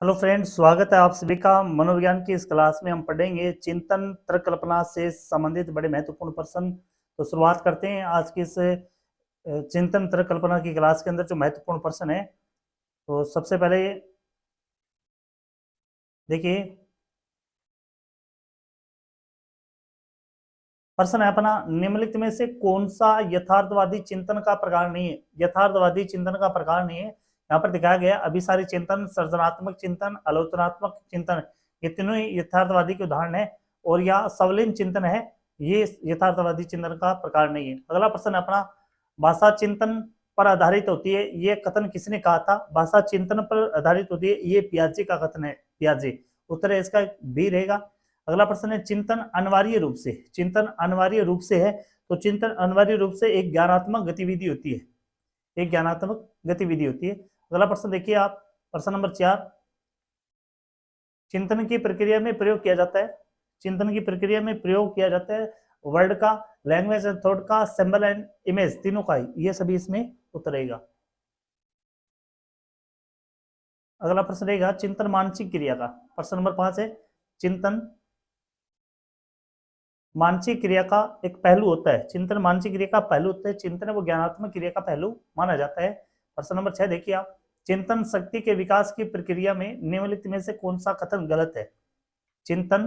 Hello friends, स्वागत है आप सभी का। मनोविज्ञान की इस क्लास में हम पढ़ेंगे चिंतन तर्क कल्पना से संबंधित बड़े महत्वपूर्ण प्रश्न। तो शुरुआत करते हैं आज की इस चिंतन तर्क कल्पना की क्लास के अंदर जो महत्वपूर्ण प्रश्न है। तो सबसे पहले देखिए, प्रश्न है अपना, निम्नलिखित में से कौन सा यथार्थवादी चिंतन का प्रकार नहीं है। यथार्थवादी चिंतन का प्रकार नहीं है। यहाँ पर दिखाया गया अभिसारी चिंतन, सृजनात्मक चिंतन, आलोचनात्मक चिंतन, ये तीनों ही यथार्थवादी के उदाहरण है। और यह सवलीन चिंतन है, ये यथार्थवादी चिंतन का प्रकार नहीं है। अगला प्रश्न अपना, भाषा चिंतन पर आधारित होती है, ये कथन किसने कहा था। भाषा चिंतन पर आधारित होती है, ये पियाजे का कथन है, पियाजे। उत्तर है इसका बी रहेगा। अगला प्रश्न है, चिंतन अनिवार्य रूप से, चिंतन अनिवार्य रूप से है, तो चिंतन अनिवार्य रूप से एक ज्ञानात्मक गतिविधि होती है, एक ज्ञानात्मक गतिविधि होती है। अगला प्रश्न देखिए आप, प्रश्न नंबर 4, चिंतन की प्रक्रिया में प्रयोग किया जाता है, चिंतन की प्रक्रिया में प्रयोग किया जाता है वर्ड का, लैंग्वेज एंड थॉट का, सिंबल एंड इमेज, तीनों का ही, ये सभी इसमें उतरेगा। अगला प्रश्न रहेगा चिंतन मानसिक क्रिया का। प्रश्न नंबर 5 है, चिंतन मानसिक क्रिया का एक पहलू होता है, चिंतन मानसिक क्रिया का पहलू होता है, चिंतन वो ज्ञानात्मक क्रिया का पहलू माना जाता है। प्रश्न नंबर 6 देखिए आप, चिंतन शक्ति के विकास की प्रक्रिया में निम्नलिखित में से कौन सा कथन गलत है। चिंतन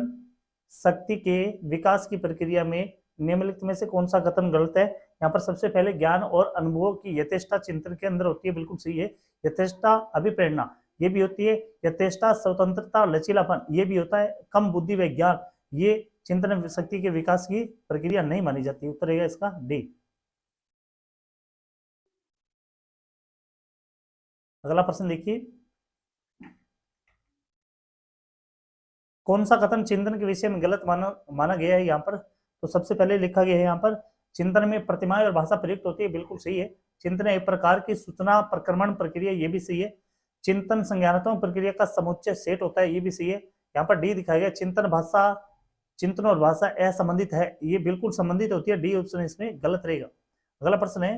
शक्ति के विकास की प्रक्रिया में निम्नलिखित में से कौन सा कथन गलत है। यहाँ पर सबसे पहले ज्ञान और अनुभव की यथेष्टता चिंतन के अंदर होती है, बिल्कुल सही है। यथेष्टता अभिप्रेरणा ये भी होती है, यथेष्टता स्वतंत्रता लचीलापन ये भी होता है, कम बुद्धि व ज्ञान ये चिंतन शक्ति के विकास की प्रक्रिया नहीं मानी जाती। उत्तर रहेगा इसका डी। अगला प्रश्न देखिए, कौन सा कथन चिंतन के विषय में गलत माना गया है यहाँ पर। तो सबसे पहले लिखा गया है यहाँ पर, चिंतन में प्रतिमाएं और भाषा प्रयुक्त होती है, बिल्कुल सही है। चिंतन एक प्रकार की सूचना प्रक्रमण प्रक्रिया, ये भी सही है। चिंतन संज्ञानात्मक प्रक्रिया का समुच्चय सेट होता है, ये भी सही है। यहाँ पर डी दिखाया गया, चिंतन भाषा, चिंतन और भाषा असंबंधित है, ये बिल्कुल संबंधित होती है, डी ऑप्शन इसमें गलत रहेगा। अगला प्रश्न है,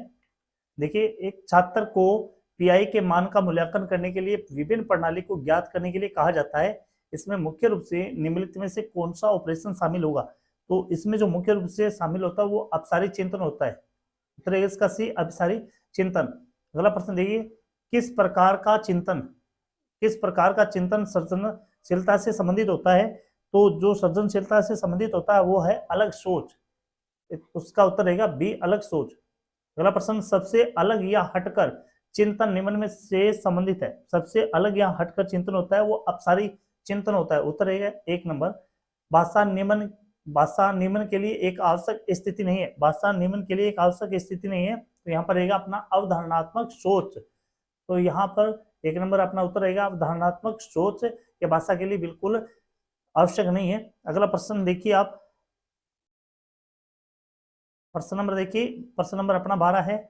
देखिए, एक छात्र को पीआई के मान का मूल्यांकन करने के लिए विभिन्न प्रणाली को ज्ञात करने के लिए कहा जाता है, इसमें मुख्य रूप से निम्नलिखित में से कौन सा ऑपरेशन शामिल होगा। तो इसमें जो मुख्य रूप से शामिल होता है वो अपसारी चिंतन होता है। उत्तर इसका सी, अपसारी चिंतन। अगला प्रश्न देखिए, किस प्रकार का चिंतन, किस प्रकार का चिंतन सृजनशीलता से संबंधित होता है। तो जो सृजनशीलता से संबंधित होता है वो है अलग सोच, उसका उत्तर रहेगा बी, अलग सोच। अगला प्रश्न, सबसे अलग या हटकर चिंतन निम्न में से संबंधित है। सबसे अलग या हटकर चिंतन होता है वो अपसारी चिंतन होता है। उत्तर रहेगा 1 नंबर। भाषा निम्न, भाषा निम्न के लिए एक आवश्यक स्थिति नहीं है, भाषा निम्न के लिए एक आवश्यक स्थिति नहीं है, तो यहाँ पर रहेगा अपना अवधारणात्मक सोच। तो यहाँ पर 1 नंबर अपना उत्तर रहेगा अवधारणात्मक सोच, ये भाषा के लिए बिल्कुल आवश्यक नहीं है। अगला प्रश्न देखिए आप, प्रश्न नंबर देखिए, प्रश्न नंबर अपना 12 है।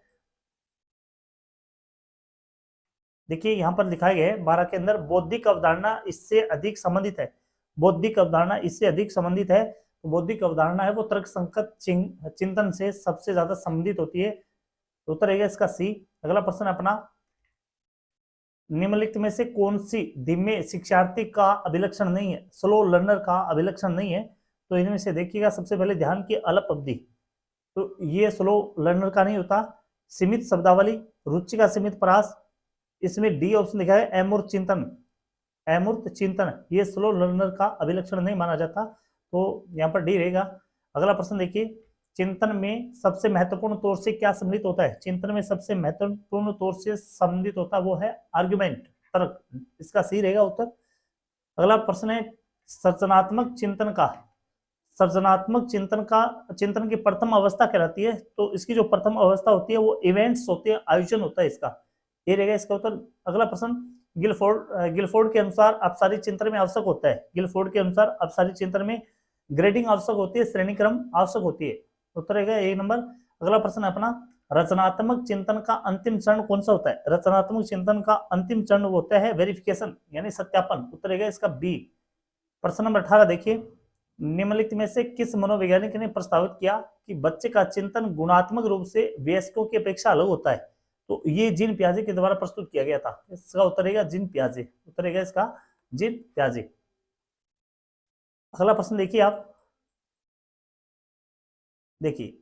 देखिए यहाँ पर दिखाया गया है 12 के अंदर, बौद्धिक अवधारणा इससे अधिक संबंधित है, बौद्धिक अवधारणा इससे अधिक संबंधित है। तो बौद्धिक अवधारणा है वो तर्क संगत चिंतन से सबसे ज्यादा संबंधित होती है, तो उत्तर रहेगा इसका सी। अगला प्रश्न अपना, निम्नलिखित में से कौन सी धीमे शिक्षार्थी का अभिलक्षण नहीं है, स्लो लर्नर का अभिलक्षण नहीं है। तो इनमें से देखिएगा, सबसे पहले ध्यान की अल्प अवधि, तो ये स्लो लर्नर का नहीं होता। सीमित शब्दावली, रुचि का सीमित प्रयास, इसमें डी ऑप्शन लिखा है अमूर्त चिंतन, अमूर्त चिंतन ये स्लो लर्नर का अभिलक्षण नहीं माना जाता, तो यहाँ पर डी रहेगा। अगला प्रश्न देखिए, चिंतन में सबसे महत्वपूर्ण तौर से क्या सम्मिलित होता है। चिंतन में सबसे महत्वपूर्ण तौर से सम्मिलित होता है वो है आर्ग्यूमेंट, तर्क, इसका सी रहेगा उत्तर। अगला प्रश्न है, सृजनात्मक चिंतन का, सृजनात्मक चिंतन का, चिंतन की प्रथम अवस्था कहलाती है। तो इसकी जो प्रथम अवस्था होती है वो इवेंट्स होते हैं, आयोजन होता है इसका, ये रहेगा इसका उत्तर। अगला प्रश्न, गिलफोर्ड के अनुसार अपसारी चिंतन में आवश्यक होता है, गिलफोर्ड के अनुसार अपसारी चिंतन में ग्रेडिंग आवश्यक होती है, श्रेणी क्रम आवश्यक होती है। उत्तर रहेगा 1 नंबर। अगला प्रश्न अपना, रचनात्मक चिंतन का अंतिम चरण कौन सा होता है। रचनात्मक चिंतन का अंतिम चरण होता है वेरिफिकेशन, यानी सत्यापन। उत्तर रहेगा इसका बी। प्रश्न नंबर 18 देखिए, निम्नलिखित में से किस मनोवैज्ञानिक ने प्रस्तावित किया कि बच्चे का चिंतन गुणात्मक रूप से वयस्कों की अपेक्षा अलग होता है। तो ये जीन पियाजे के द्वारा प्रस्तुत किया गया था, इसका उत्तर रहेगा जीन पियाजे। उत्तर रहेगा इसका जीन प्याजे। अगला प्रश्न देखिए आप, देखिए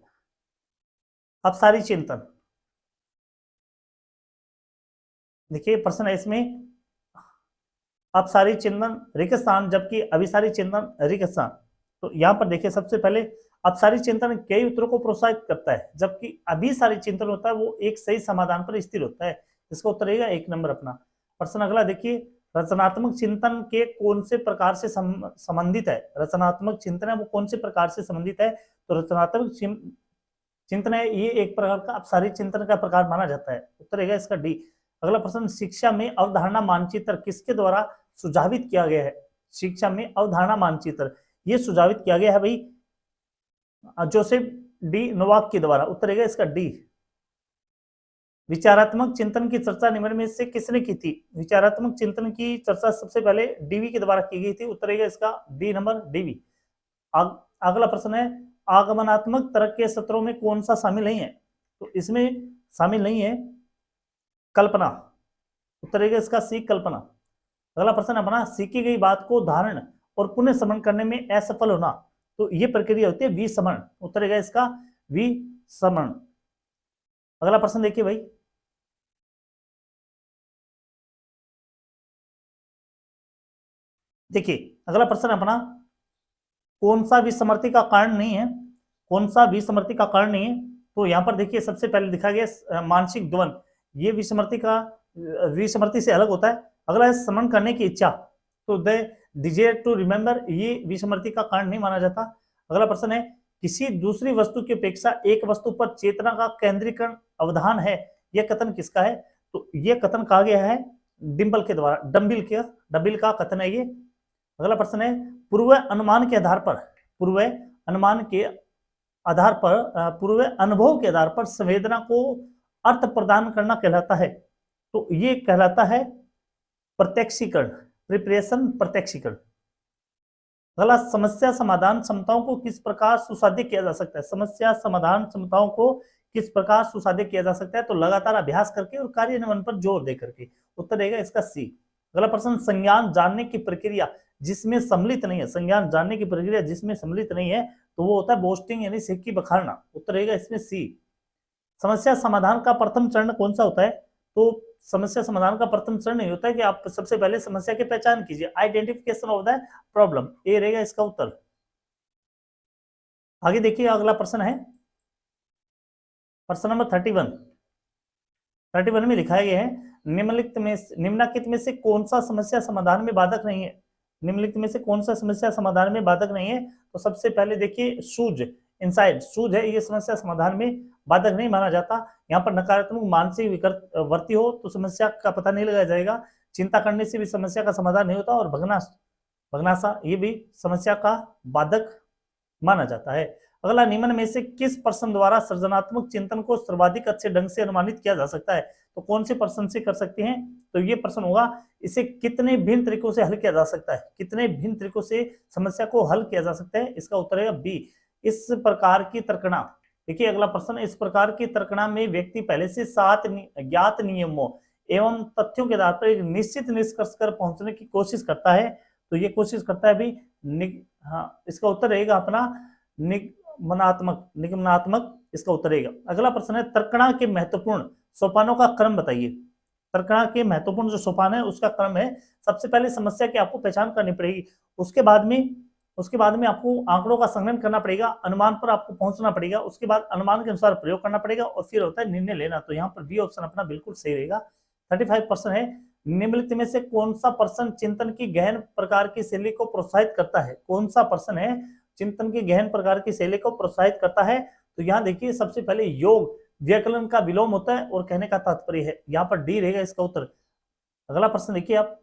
अपसारी चिंतन, देखिए प्रश्न है इसमें अपसारी चिंतन रेगिस्तान जबकि अभिसारी चिंतन रेगिस्तान। तो यहाँ पर देखिए सबसे पहले अपसारी चिंतन कई उत्तरों को प्रोत्साहित करता है जबकि अभिसारी चिंतन होता है वो एक सही समाधान पर स्थिर होता है। इसका उत्तर रहेगा 1 नंबर अपना। प्रश्न अगला देखिए, रचनात्मक चिंतन के कौन से प्रकार से संबंधित है? रचनात्मक चिंतन है वो कौन से प्रकार से संबंधित है? तो रचनात्मक चिंतन है ये एक प्रकार का अपसारी चिंतन का प्रकार माना जाता है। उत्तर रहेगा इसका डी। अगला प्रश्न, शिक्षा में अवधारणा मानचित्र किसके द्वारा सुझावित किया गया है? शिक्षा में अवधारणा मानचित्र ये सुझावित किया गया है भाई जोसेफ डी नोवाक के द्वारा। उत्तर रहेगा इसका डी। विचारात्मक चिंतन की चर्चा निम्न में से किसने की थी? विचारात्मक चिंतन की चर्चा सबसे पहले डीवी के द्वारा की गई थी। उत्तर रहेगा इसका डी नंबर डीवी। अगला प्रश्न है, आगमनात्मक तर्क के सत्रों में कौन सा शामिल नहीं है? तो इसमें शामिल नहीं है कल्पना। उत्तर रहेगा इसका सी कल्पना। अगला प्रश्न अपना, सीखी गई बात को धारण और पुनः स्मरण करने में असफल होना, तो ये प्रक्रिया होती है विस्मरण। उत्तर रहेगा इसका विस्मरण। अगला प्रश्न देखिए भाई, देखिए अगला प्रश्न अपना, कौन सा विस्मृति का कारण नहीं है? कौन सा विस्मृति का कारण नहीं है? तो यहाँ पर देखिए सबसे पहले दिखा गया मानसिक द्वंद, ये विस्मृति से अलग होता है। अगला है स्मरण करने की इच्छा, तो द डिजायर टू रिमेंबर ये विस्मृति का कारण नहीं माना जाता। अगला प्रश्न है, किसी दूसरी वस्तु की अपेक्षा एक वस्तु पर चेतना का केंद्रीकरण अवधान है, यह कथन किसका है? तो यह कथन कहा गया है डिम्बल के द्वारा, डम्बिल का कथन है ये। अगला प्रश्न है, पूर्व अनुमान के आधार पर पूर्व अनुभव के आधार पर संवेदना को अर्थ प्रदान करना कहलाता है, तो ये कहलाता है प्रत्यक्षीकरण, प्रिपरेशन प्रत्यक्षीकरण। अगला, समस्या समाधान क्षमताओं को किस प्रकार सुसाध्य किया जा सकता है? समस्या समाधान क्षमताओं को किस प्रकार सुसाध्य किया जा सकता है? तो लगातार अभ्यास करके और कार्यान्वयन पर जोर दे करके। उत्तर रहेगा इसका सी। अगला प्रश्न, संज्ञान जानने की प्रक्रिया जिसमें सम्मिलित नहीं है, संज्ञान जानने की प्रक्रिया जिसमें सम्मिलित नहीं है तो वो होता है बोस्टिंग यानी सिक्की बखारना। उत्तर रहेगा इसमें सी। समस्या समाधान का प्रथम चरण कौन सा होता है? तो समस्या समाधान का प्रथम चरण नहीं होता है कि आप सबसे पहले समस्या की पहचान कीजिए, आइडेंटिफिकेशन ऑफ द प्रॉब्लम, ये रहेगा इसका उत्तर। आगे देखिए अगला प्रश्न है प्रश्न नंबर 31 में लिखा गया है, निम्नलिखित में से कौन सा समस्या समाधान में बाधक नहीं है? निम्नलिखित में से कौन सा समस्या समाधान में बाधक नहीं है? तो सबसे पहले देखिए सूझ, इनसाइड सूझ है, ये समस्या समाधान में बाधक नहीं माना जाता। यहाँ पर नकारात्मक मानसिक वर्ती हो तो समस्या का पता नहीं लगाया जाएगा। चिंता करने से भी समस्या का समाधान नहीं होता और भगनासा ये भी समस्या का बाधक माना जाता है। अगला, निम्न में से किस प्रश्न द्वारा सृजनात्मक चिंतन को सर्वाधिक अच्छे ढंग से अनुमानित किया जा सकता है? तो कौन से प्रश्न से कर सकते हैं? तो ये प्रश्न होगा, इसे कितने भिन्न तरीकों से हल किया जा सकता है? कितने भिन्न तरीकों से समस्या को हल किया जा सकता है? इसका उत्तर है बी, इस प्रकार की तर्कणा। देखिए अगला प्रश्न, इस प्रकार की तर्कणा में व्यक्ति पहले से 7 ज्ञात नियमों एवं तथ्यों के आधार पर एक निश्चित निष्कर्ष कर पहुंचने की कोशिश करता है। तो ये कोशिश करता है भी इसका उत्तर रहेगा अपना निगमनात्मक, इसका उत्तर रहेगा। अगला प्रश्न है, तर्कणा के महत्वपूर्ण सोपानों का क्रम बताइए। तर्कणा के महत्वपूर्ण जो सोपान है उसका क्रम है, सबसे पहले समस्या की आपको पहचान करनी पड़ेगी, उसके बाद में आपको आंकड़ों का संग्रहण करना पड़ेगा, अनुमान पर आपको पहुंचना पड़ेगा, उसके बाद अनुमान के अनुसार प्रयोग करना पड़ेगा और फिर होता है निर्णय लेना। तो यहाँ पर बी ऑप्शन अपना बिल्कुल सही रहेगा। 35 प्रश्न है, निम्नलिखित में से कौन सा प्रश्न चिंतन की गहन प्रकार की शैली को प्रोत्साहित करता है? कौन सा प्रश्न है चिंतन की गहन प्रकार की शैली को प्रोत्साहित करता है? तो यहाँ देखिए सबसे पहले योग व्याकरण का विलोम होता है और कहने का तात्पर्य है, यहाँ पर डी रहेगा इसका उत्तर। अगला प्रश्न देखिए आप,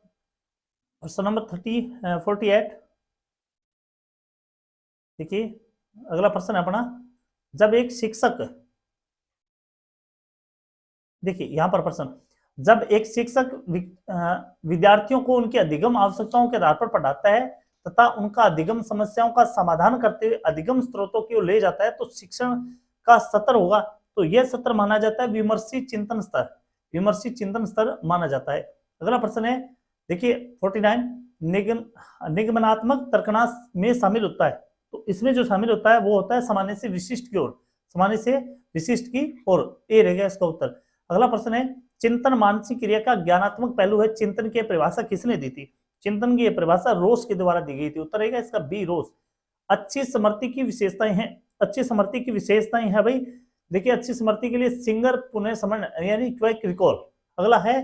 प्रश्न नंबर 48। देखिए अगला प्रश्न है अपना, जब एक शिक्षक, देखिए यहाँ पर प्रश्न, जब एक शिक्षक विद्यार्थियों को उनकी अधिगम आवश्यकताओं के आधार पर पढ़ाता है तथा उनका अधिगम समस्याओं का समाधान करते हुए अधिगम स्रोतों की ओर ले जाता है तो शिक्षण का सत्र होगा। तो यह सत्र माना जाता है विमर्शी चिंतन स्तर माना जाता है। अगला प्रश्न है देखिए 49, निगमनात्मक तर्कना में शामिल होता है। तो इसमें जो शामिल होता है वो होता है सामान्य से विशिष्ट की ओर, सामान्य से विशिष्ट की ओर। ए रहेगा इसका उत्तर। अगला प्रश्न है, चिंतन मानसिक क्रिया का ज्ञानात्मक पहलू है। चिंतन की परिभाषा किसने दी थी? चिंतन की परिभाषा रोस के द्वारा दी गई थी। उत्तर रहेगा इसका बी, रोस। अच्छी स्मृति की विशेषताएं हैं। अच्छी स्मृति की विशेषताएं है भाई, देखिए अच्छी स्मृति के लिए सिंगर पुनः स्मरण यानी क्विक रिकॉल। अगला है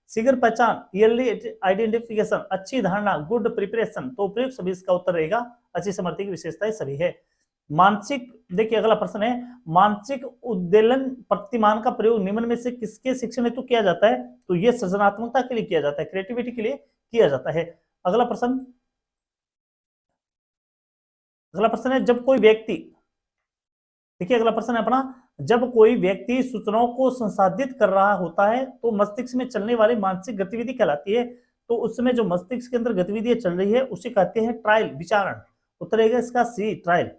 शीघ्र पहचान, ईयरली आइडेंटिफिकेशन, अच्छी धारणा, गुड प्रिपरेशन। तो उपयुक्त सभी इसका उत्तर रहेगा अच्छी स्मृति की विशेषताएं सभी है। मानसिक, देखिए अगला प्रश्न है, मानसिक उद्वेलन प्रतिमान का प्रयोग निम्न में से किसके शिक्षण हेतु किया जाता है? तो यह सृजनात्मकता के लिए किया जाता है, क्रिएटिविटी के लिए किया जाता है। अगला प्रश्न, अगला प्रश्न है, जब कोई व्यक्ति, देखिए अगला प्रश्न है अपना, जब कोई व्यक्ति सूचनाओं को संसाधित कर रहा होता है तो मस्तिष्क में चलने वाली मानसिक गतिविधि कहलाती है। तो उस समय जो मस्तिष्क के अंदर गतिविधि चल रही है उसे कहते हैं ट्रायल, विचारण। उत्तर रहेगा इसका सी, ट्रायल।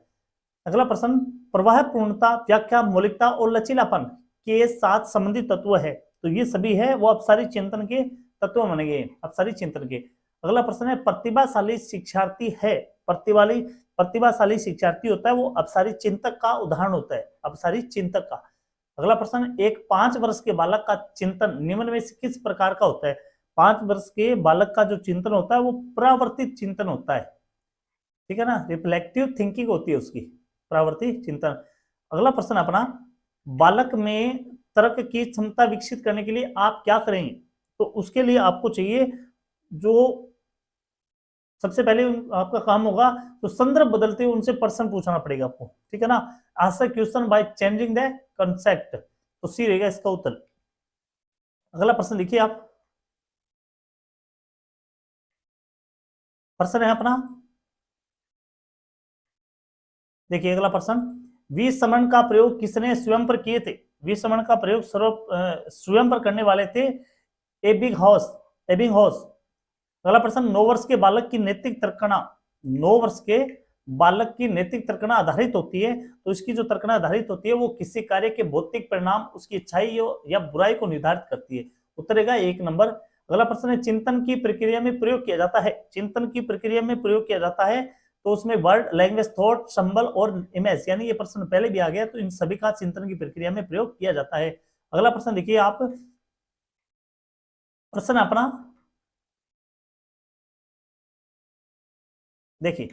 अगला प्रश्न, प्रवाह, पूर्णता, व्याख्या, मौलिकता और लचीलापन के साथ संबंधित तत्व है। तो ये सभी है वो अपसारी चिंतन के तत्व माने गए, अपसारी चिंतन के। अगला प्रश्न है, प्रतिभाशाली शिक्षार्थी है। प्रतिभाशाली शिक्षार्थी होता है वो अपसारी चिंतक का उदाहरण होता है, अपसारी चिंतक का। अगला प्रश्न, एक 5 वर्ष के बालक का चिंतन निम्न में से किस प्रकार का होता है? 5 वर्ष के बालक का जो चिंतन होता है वो परावर्तित चिंतन होता है, ठीक है ना, रिफ्लेक्टिव थिंकिंग होती है उसकी, परावर्तित चिंतन। अगला प्रश्न अपना, बालक में तर्क की क्षमता विकसित करने के लिए आप क्या करेंगे? तो उसके लिए आपको चाहिए, जो सबसे पहले आपका काम होगा तो संदर्भ बदलते हुए उनसे प्रश्न पूछना पड़ेगा आपको, ठीक है ना। Answer question by changing the concept. तो सी रहेगा इसका उत्तर। अगला प्रश्न देखिए आप, प्रश्न है अपना, देखिए अगला प्रश्न, विषमण का प्रयोग किसने स्वयं पर किए थे? विषमण का प्रयोग स्वयं पर करने वाले थे एबिंगहॉस। अगला प्रश्न, 9 वर्ष के बालक की नैतिक तर्कना, 9 वर्ष के बालक की नैतिक तर्कना आधारित होती है। तो इसकी जो तर्कना आधारित होती है वो किसी कार्य के भौतिक परिणाम, उसकी अच्छाई या बुराई को निर्धारित करती है। उत्तर रहेगा 1 नंबर। अगला प्रश्न है, चिंतन की प्रक्रिया में प्रयोग किया जाता है। चिंतन की प्रक्रिया में प्रयोग किया जाता है तो उसमें वर्ड, लैंग्वेज, थॉट, संबल और इमेज, यानी ये प्रश्न पहले भी आ गया, तो इन सभी का चिंतन की प्रक्रिया में प्रयोग किया जाता है। अगला प्रश्न देखिए आप, प्रश्न अपना देखिए,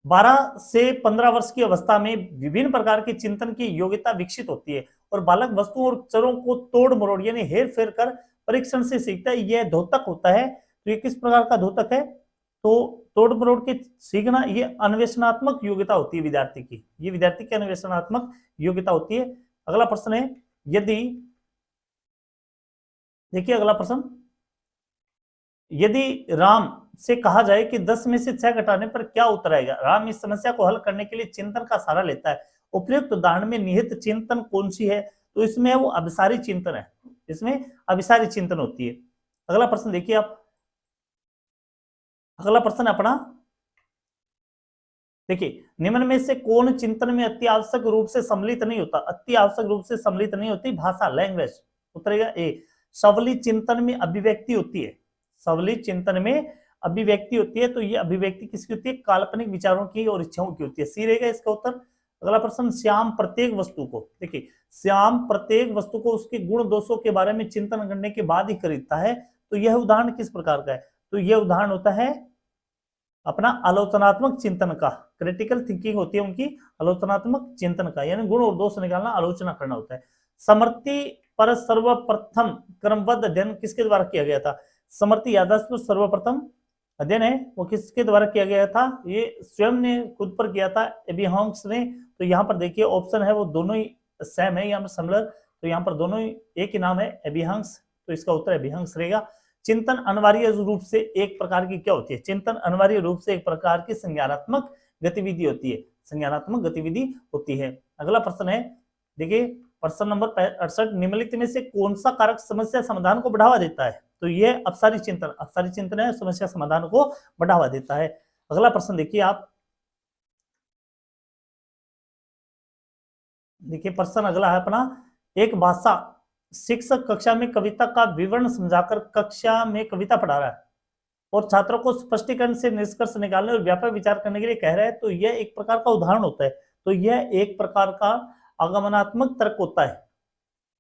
12 से 15 वर्ष की अवस्था में विभिन्न प्रकार के चिंतन की योग्यता विकसित होती है और बालक वस्तुओं और चरों को तोड़ मरोड़ यानी हेर फेर कर परीक्षण से सीखता है। यह द्योतक होता है। तो ये किस प्रकार का द्योतक है? तो तोड़ मरोड़ के सीखना, ये अन्वेषणात्मक योग्यता होती है विद्यार्थी की, ये विद्यार्थी की अन्वेषणात्मक योग्यता होती है। अगला प्रश्न है, यदि, देखिए अगला प्रश्न, यदि राम से कहा जाए कि 10 में से 6 घटाने पर क्या उत्तर आएगा? राम इस समस्या को हल करने के लिए चिंतन का सहारा लेता है। उपयुक्त उदाहरण में निहित चिंतन कौन सी है? तो इसमें वो अभिसारी चिंतन है, इसमें अभिसारी चिंतन होती है। अगला प्रश्न देखिए आप, अगला प्रश्न अपना देखिए, निम्न में से कौन चिंतन में अति आवश्यक रूप से सम्मिलित नहीं होता? अति आवश्यक रूप से सम्मिलित नहीं होती भाषा, लैंग्वेज। उत्तरेगा ए, सबली चिंतन में अभिव्यक्ति होती है, सबली चिंतन में अभिव्यक्ति होती है। तो ये अभिव्यक्ति किसकी होती है? काल्पनिक विचारों की और इच्छाओं की होती है। सी रहेगा इसका उत्तर। अगला प्रश्न, श्याम प्रत्येक वस्तु को, देखिए श्याम प्रत्येक वस्तु को उसके गुण दोषों के बारे में चिंतन करने के बाद ही खरीदता है। तो यह उदाहरण किस प्रकार का है? तो यह उदाहरण होता है अपना आलोचनात्मक चिंतन का, क्रिटिकल थिंकिंग होती है उनकी, आलोचनात्मक चिंतन का, यानी गुण और दोष निकालना, आलोचना करना होता है। समर्थी पर सर्वप्रथम क्रमबद्ध अध्ययन किसके द्वारा किया गया था? समर्थी याददाश्त पर सर्वप्रथम अध्ययन है वो किसके द्वारा किया गया था? ये स्वयं ने खुद पर किया था, एबिंगहॉस ने। तो यहाँ पर देखिए ऑप्शन है वो दोनों ही सेम है, यहाँ पर सिमिलर, तो यहाँ पर दोनों ही एक ही नाम है, एबिंगहॉस। तो इसका उत्तर एबिंगहॉस रहेगा। चिंतन अनिवार्य रूप से एक प्रकार की क्या होती है? चिंतन अनिवार्य रूप से एक प्रकार की संज्ञानात्मक गतिविधि होती है, संज्ञानात्मक गतिविधि होती है। अगला प्रश्न है, देखिए प्रश्न नंबर 68, निम्नलिखित में से कौन सा कारक समस्या समाधान को बढ़ावा देता है? तो ये अपसारी चिंतन, अपसारी चिंतन है, समस्या समाधान को बढ़ावा देता है। अगला प्रश्न देखिए आप, देखिए प्रश्न अगला है अपना, एक भाषा शिक्षक कक्षा में कविता का विवरण समझाकर कक्षा में कविता पढ़ा रहा है। और छात्रों को स्पष्टीकरण से निष्कर्ष निकालने और व्यापक विचार करने के लिए कह रहा है, तो यह एक प्रकार का उदाहरण होता है। तो यह एक प्रकार का आगमनात्मक तर्क होता है।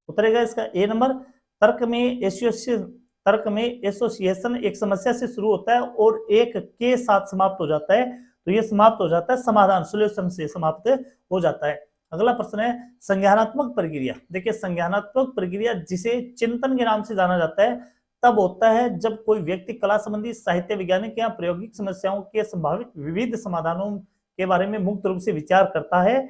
उतरेगा इसका ए नंबर। तर्क में एसोसिएशन एक समस्या से शुरू होता है और एक के साथ समाप्त हो जाता है, तो ये समाप्त हो जाता है समाधान, सॉल्यूशन से समाप्त हो जाता है। अगला प्रश्न है संज्ञानात्मक प्रक्रिया। देखिए संज्ञानात्मक प्रक्रिया जिसे चिंतन के नाम से जाना जाता है तब होता है जब कोई व्यक्ति कला संबंधी, साहित्य, वैज्ञानिक या प्रायोगिक समस्याओं के संभावित विविध समाधानों के बारे में मुक्त रूप से विचार करता है,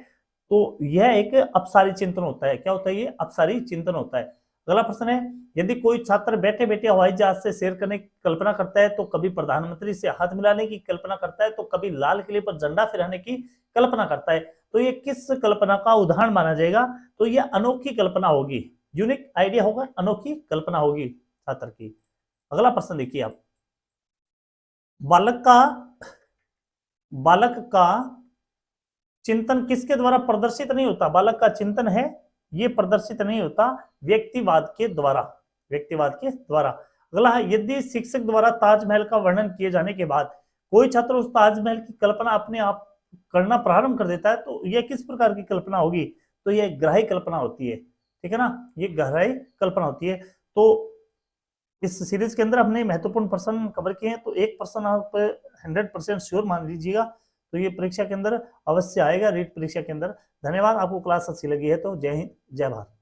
तो यह एक अपसारी चिंतन होता है। क्या होता है? ये अपसारी चिंतन होता है। अगला प्रश्न है यदि कोई छात्र बैठे बैठे हवाई जहाज से सैर करने की कल्पना करता है, तो कभी प्रधानमंत्री से हाथ मिलाने की कल्पना करता है, तो कभी लाल किले पर झंडा फहराने की कल्पना करता है, तो ये किस कल्पना का उदाहरण माना जाएगा? तो ये अनोखी कल्पना होगी, यूनिक आइडिया होगा, अनोखी कल्पना होगी छात्र की। अगला प्रश्न देखिए आप, बालक का चिंतन किसके द्वारा प्रदर्शित नहीं होता? बालक का चिंतन है ये प्रदर्शित नहीं होता व्यक्तिवाद के द्वारा, व्यक्तिवाद के द्वारा। अगला है यदि शिक्षक द्वारा ताजमहल का वर्णन किए जाने के बाद कोई छात्र उस ताजमहल की कल्पना अपने आप करना प्रारंभ कर देता है, तो यह किस प्रकार की कल्पना होगी? तो यह ग्राही कल्पना होती है, ठीक है ना, ये ग्राही कल्पना होती है। तो इस सीरीज के अंदर हमने महत्वपूर्ण प्रश्न कवर किए हैं, तो एक प्रश्न आप 100% श्योर मान लीजिएगा, तो ये परीक्षा के अंदर अवश्य आएगा, रीट परीक्षा के अंदर। धन्यवाद। आपको क्लास अच्छी लगी है तो जय हिंद, जय भारत।